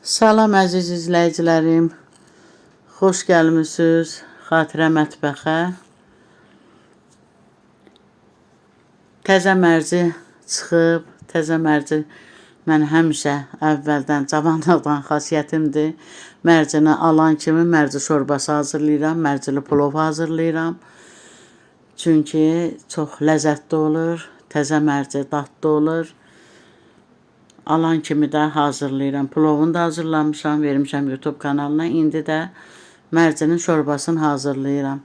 Salam əziz izləyicilərim. Xoş gəlmisiniz Xatirə mətbəxə. Təzə mərci çıxıb. Təzə mərci mən həmişə əvvəldən cavanlıqdan xasiyyətimdir. Mərcini alan kimi mərci şorbası hazırlayıram, mərcili plov hazırlayıram. Çünki çox ləzzətli olur. Təzə mərci dadlı olur. Alan kimi də hazırlayıram. Plovunu da hazırlamışam, vermişəm YouTube kanalına. İndi də mərcinin şorbasını hazırlayıram.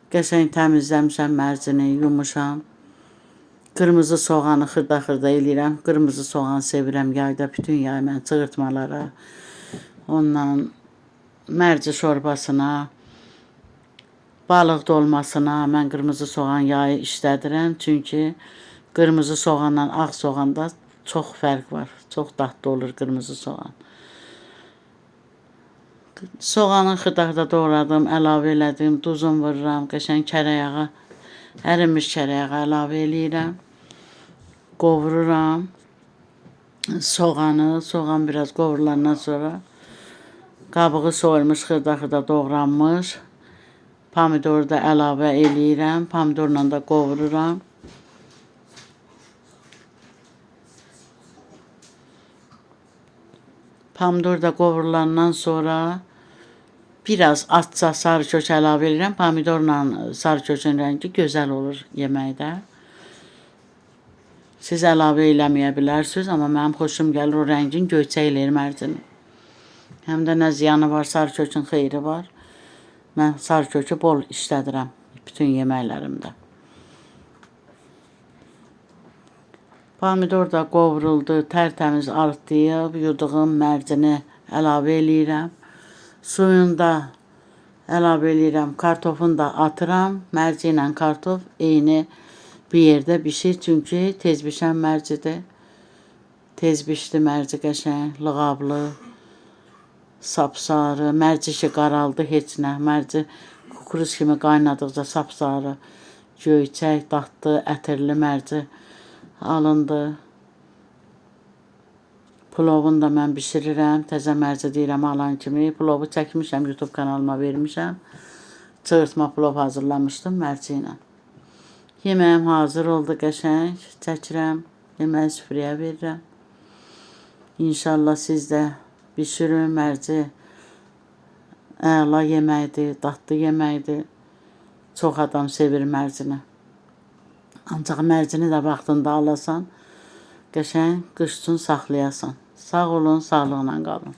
Qəşəng təmizləmişəm mərcini, yumuşam. Qırmızı soğanı xırda-xırda eləyirəm. Qırmızı soğan sevirəm yayda, bütün yay mən çığırtmalara. Ondan mərci şorbasına, balıq dolmasına mən qırmızı soğan yağı işlədirəm. Çünki qırmızı soğanla ağ soğanda çox fərq var. Çox dadlı olur qırmızı soğan. Soğanı xırda-xırda doğradım, əlavə elədim, duzunu vururam, qəşəng kərəyağı, ərinmiş kərəyağı əlavə eləyirəm. Qovururam soğanı, soğan biraz qovurulandan sonra qabığı soyulmuş, xırda-xırda doğranmış pomidoru da əlavə eləyirəm, pomidorla da qovururam. Pomidor da qovurulandan sonra biraz azca sarı kök əlavə edirəm. Pomidorla sarı kökün rəngi gözəl olur yeməkdə. Siz əlavə eləməyə bilərsiniz, amma mənim xoşum gəlir o rəngin göyçək eləyir mərcini. Həm də nə ziyanı var, sarı kökün xeyri var. Mən sarı kökü bol işlədirəm bütün yeməklərimdə. Pomidor da qovruldu, tərtəmiz arıtlayıb, yuduğum mərcini əlavə eləyirəm. Suyunu da əlavə eləyirəm, kartofunu da atıram. Mərci ilə kartof eyni bir yerdə bişir, çünki tez bişən mərcidir. Tez bişdi mərci qəşəng, lığablı, sapsarı. Mərci ki qaraldı, heç nə. Mərci kukuruz kimi qaynadıqca sapsarı, göyçək, dadlı, ətirli mərci alındı. Plovunu da mən bişirirəm. Təzə mərci deyirəm alan kimi. Plovu çəkmişəm, YouTube kanalıma vermişəm. Çığırtma plov hazırlamışdım mərci ilə. Yeməyim hazır oldu qəşəng. Çəkirəm, yeməyi süfrəyə verirəm. İnşallah siz də bişirin. Mərci əla yeməkdir, dadlı yeməkdir. Çox adam sevir mərcini. Ancaq mərcini də vaxtında alasan, qəşəng qış üçün saxlayasan. Sağ olun, sağlıqla qalın.